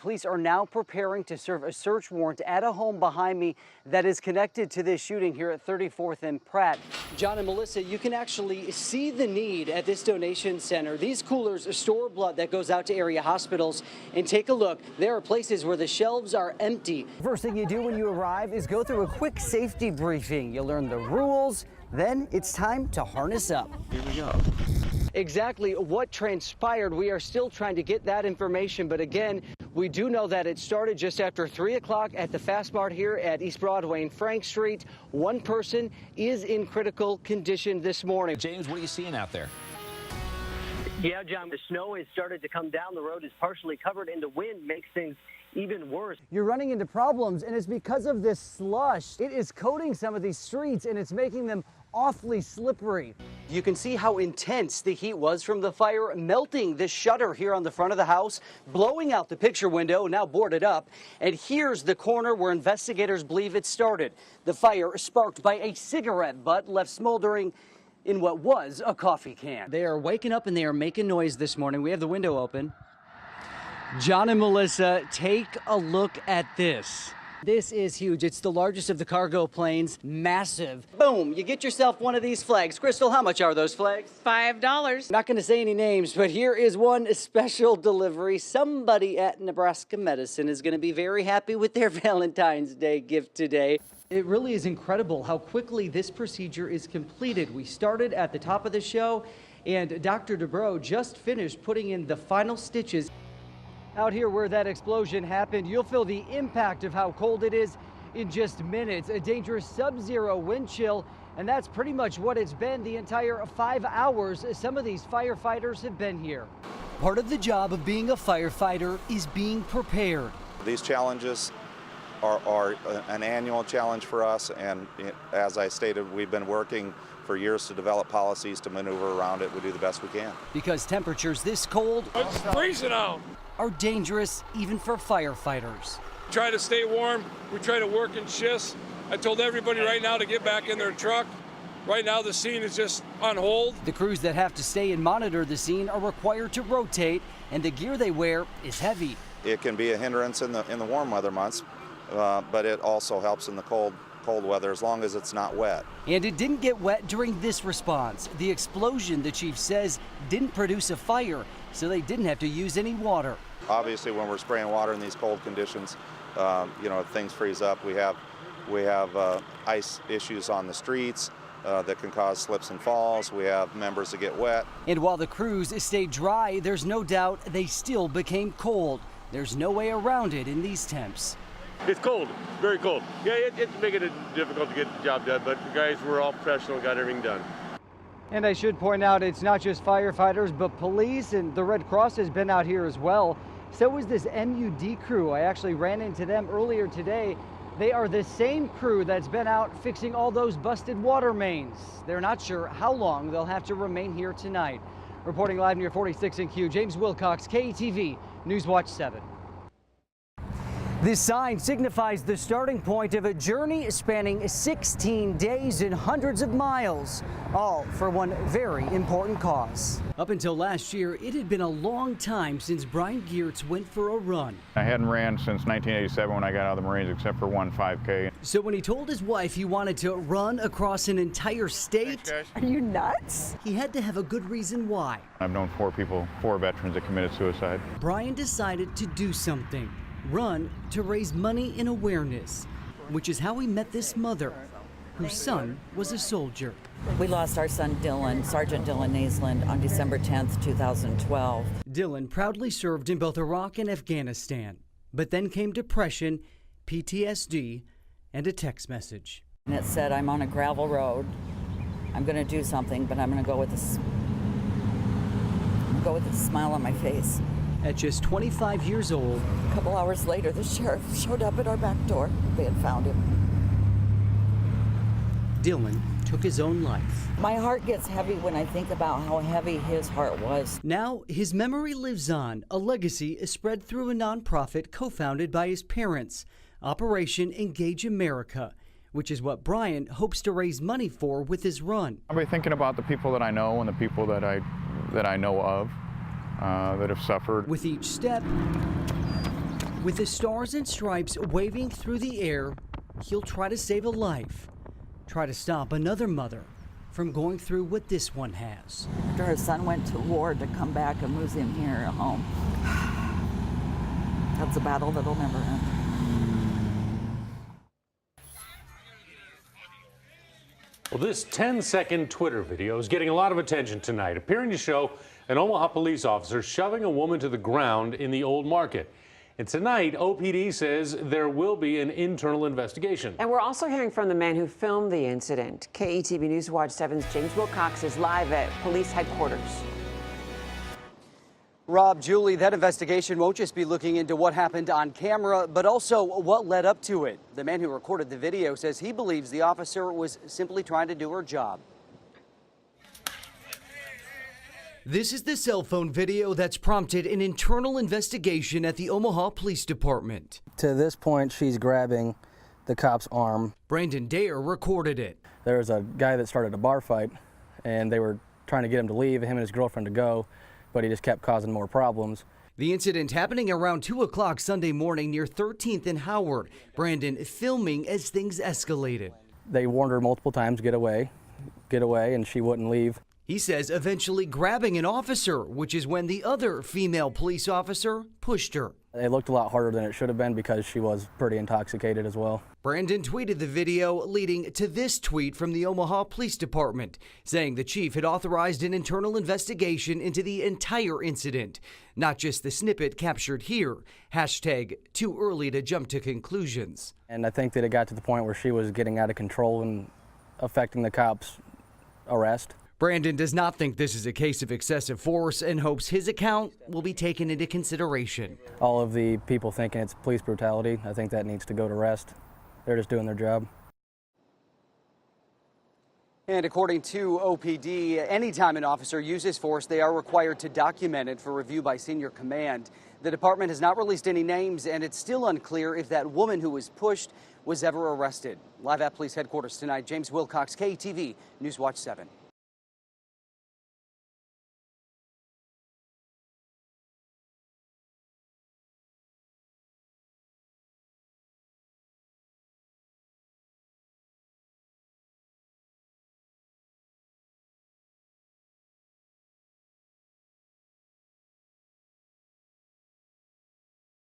police are now preparing to serve a search warrant at a home behind me that is connected to this shooting here at 34th and Pratt. John and Melissa, you can actually see the need at this donation center. These coolers store blood that goes out to area hospitals. And take a look, there are places where the shelves are empty. First thing you do when you arrive is go through a quick safety briefing. You'll learn the rules, then it's time to harness up. Here we go. Exactly what transpired, we are still trying to get that information, but again, we do know that it started just after 3 o'clock at the Fast Mart here at East Broadway and Frank Street. One person is in critical condition this morning. James, what are you seeing out there? Yeah, John, the snow has started to come down. The road is partially covered, and the wind makes things even worse. You're running into problems, and it's because of this slush. It is coating some of these streets, and it's making them awfully slippery. You can see how intense the heat was from the fire, melting this shutter here on the front of the house, blowing out the picture window, now boarded up. And here's the corner where investigators believe it started. The fire sparked by a cigarette butt left smoldering in what was a coffee can. They are waking up and they are making noise this morning. We have the window open. John and Melissa, take a look at this. This is huge. It's the largest of the cargo planes. Massive. Boom, you get yourself one of these flags. Crystal, how much are those flags? $5. Not going to say any names, but here is one special delivery. Somebody at Nebraska Medicine is going to be very happy with their Valentine's Day gift today. It really is incredible how quickly this procedure is completed. We started at the top of the show, and Dr. Dubrow just finished putting in the final stitches. Out here where that explosion happened, you'll feel the impact of how cold it is in just minutes. A dangerous sub-zero wind chill, and that's pretty much what it's been the entire 5 hours some of these firefighters have been here. Part of the job of being a firefighter is being prepared. These challenges are an annual challenge for us, and as I stated, we've been working for years to develop policies to maneuver around it. We do the best we can. Because temperatures this cold it's freezing out. Are dangerous even for firefighters. Try to stay warm. We try to work in shifts. I told everybody right now to get back in their truck. Right now the scene is just on hold. The crews that have to stay and monitor the scene are required to rotate, and the gear they wear is heavy. It can be a hindrance in the warm weather months, but it also helps in the cold weather as long as it's not wet. And it didn't get wet during this response. The explosion, the chief says, didn't produce a fire, so they didn't have to use any water. Obviously, when we're spraying water in these cold conditions, if things freeze up, we have ice issues on the streets that can cause slips and falls. We have members that get wet. And while the crews stayed dry, there's no doubt they still became cold. There's no way around it in these temps. It's cold, very cold. Yeah, it's making it difficult to get the job done, but the guys were all professional and got everything done. And I should point out, it's not just firefighters, but police and the Red Cross has been out here as well. So was this MUD crew. I actually ran into them earlier today. They are the same crew that's been out fixing all those busted water mains. They're not sure how long they'll have to remain here tonight. Reporting live near 46 and Q, James Wilcox, KETV, Newswatch 7. This sign signifies the starting point of a journey spanning 16 days and hundreds of miles, all for one very important cause. Up until last year, it had been a long time since Brian Geertz went for a run. I hadn't ran since 1987 when I got out of the Marines, except for one 5K. So when he told his wife he wanted to run across an entire state, Are you nuts? he had to have a good reason why. I've known four veterans that committed suicide. Brian decided to do something. Run to raise money and awareness, which is how he met this mother, whose son was a soldier. We lost our son Dylan, Sergeant Dylan Naisland, on December 10th, 2012. Dylan proudly served in both Iraq and Afghanistan, but then came depression, PTSD, and a text message. And it said, I'm on a gravel road. I'm going to do something, but I'm going to go with a smile on my face. At just 25 years old, A couple hours later, the sheriff showed up at our back door. They had found him. Dylan took his own life. My heart gets heavy when I think about how heavy his heart was. Now, his memory lives on. A legacy is spread through a nonprofit co-founded by his parents, Operation Engage America, which is what Brian hopes to raise money for with his run. I'll be thinking about the people that I know and the people that I know of that have suffered. With each step, With the stars and stripes waving through the air, he'll try to save a life, try to stop another mother from going through what this one has. After her son went to war to come back and lose him here at home. That's a battle that'll never end. Well, this 10-second Twitter video is getting a lot of attention tonight, appearing to show an Omaha police officer shoving a woman to the ground in the Old Market. And tonight, OPD says there will be an internal investigation. And we're also hearing from the man who filmed the incident. KETV News Watch 7's James Wilcox is live at police headquarters. Rob, Julie, that investigation won't just be looking into what happened on camera, but also what led up to it. The man who recorded the video says he believes the officer was simply trying to do her job. This is the cell phone video that's prompted an internal investigation at the Omaha Police Department. To this point, she's grabbing the cop's arm. Brandon Dare recorded it. There was a guy that started a bar fight, and they were trying to get him to leave, him and his girlfriend to go, but he just kept causing more problems. The incident happening around 2 o'clock Sunday morning near 13th and Howard. Brandon filming as things escalated. They warned her multiple times, get away, and she wouldn't leave. He says eventually grabbing an officer, which is when the other female police officer pushed her. It looked a lot harder than it should have been because she was pretty intoxicated as well. Brandon tweeted the video, leading to this tweet from the Omaha Police Department, saying the chief had authorized an internal investigation into the entire incident, not just the snippet captured here. Hashtag too early to jump to conclusions. And I think that it got to the point where she was getting out of control and affecting the cops' arrest. Brandon does not think this is a case of excessive force and hopes his account will be taken into consideration. All of the people thinking it's police brutality, I think that needs to go to rest. They're just doing their job. And according to OPD, anytime an officer uses force, they are required to document it for review by senior command. The department has not released any names, and it's still unclear if that woman who was pushed was ever arrested. Live at police headquarters tonight, James Wilcox, KETV News Watch 7.